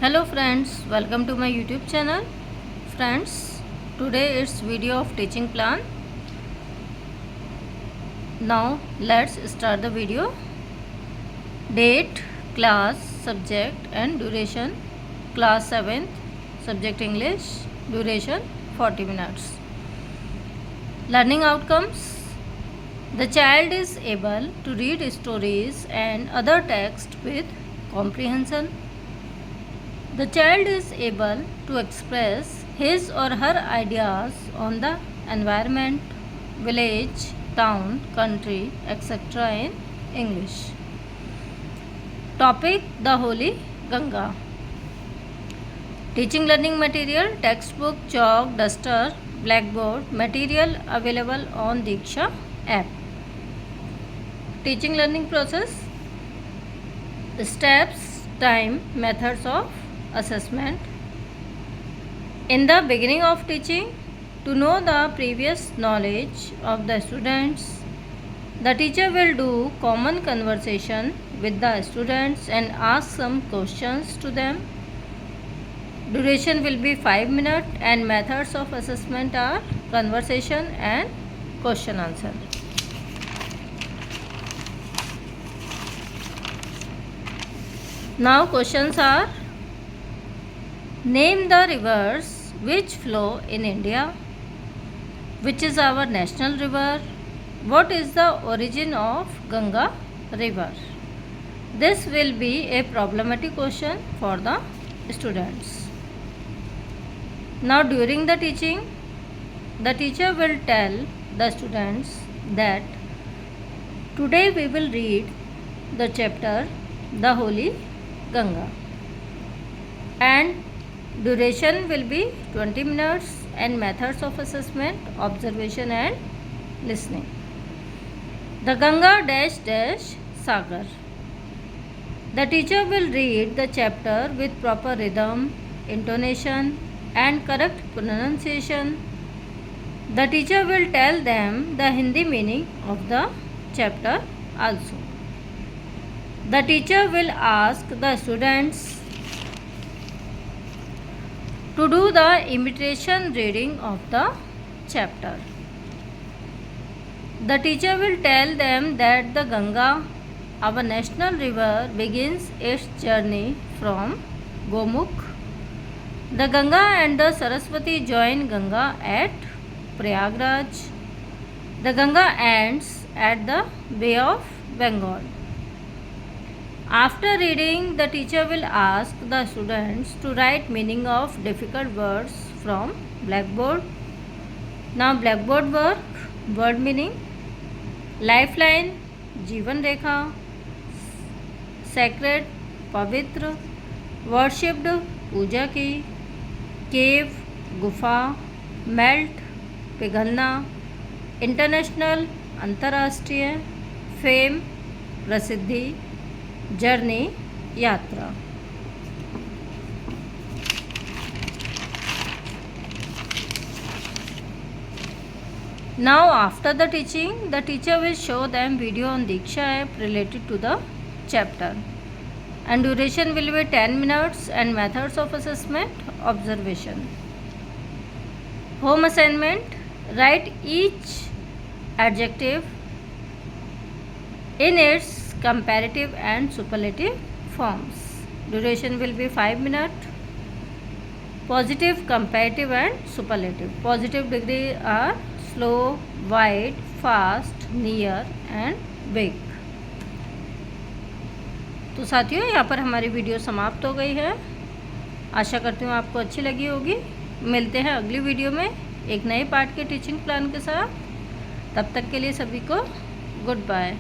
Hello friends, welcome to my YouTube channel. Friends, today it's video of teaching plan. Now let's start the video. Date, class, subject and duration. Class 7th, subject English, duration 40 minutes. Learning outcomes. The child is able to read stories and other text with comprehension. The child is able to express his or her ideas on the environment, village, town, country, etc. in English. Topic: The Holy Ganga. Teaching learning material: textbook, chalk, duster, blackboard. Material available on Diksha app. Teaching learning process: steps, time, methods of assessment. In the beginning of teaching, to know the previous knowledge of the students, the teacher will do common conversation with the students and ask some questions to them. Duration will be 5 minutes and methods of assessment are conversation and question answer. Now questions are: name the rivers which flow in India. Which is our national river? What is the origin of Ganga river? This will be a problematic question for the students. Now during the teaching, the teacher will tell the students that today we will read the chapter The Holy Ganga, and duration will be 20 minutes and methods of assessment, observation and listening. The Ganga dash dash Sagar. The teacher will read the chapter with proper rhythm, intonation and correct pronunciation. The teacher will tell them the Hindi meaning of the chapter also. The teacher will ask the students to do the imitation reading of the chapter. The teacher will tell them that the Ganga, our national river, begins its journey from Gomukh. The Ganga and the Saraswati join Ganga at Prayagraj. The Ganga ends at the Bay of Bengal. After reading, the teacher will ask the students to write meaning of difficult words from blackboard. Now blackboard work: word meaning, lifeline, जीवन रेखा, sacred, पवित्र, worshipped, पूजा की, cave, गुफा, melt, पिघलना, international, अंतर्राष्ट्रीय, fame, प्रसिद्धि, journey, यात्रा. Now after the teaching, the teacher will show them video on Diksha app related to the chapter, and duration will be 10 minutes and methods of assessment, observation. Home assignment: write each adjective in its comparative and superlative forms. Duration will be 5 minutes. Positive, comparative and superlative. Positive degree are slow, wide, fast, near and big. तो साथियों, यहाँ पर हमारी video समाप्त हो गई है. आशा करती हूँ आपको अच्छी लगी होगी. मिलते हैं अगली वीडियो में एक नए पार्ट के टीचिंग प्लान के साथ. तब तक के लिए सभी को गुड बाय.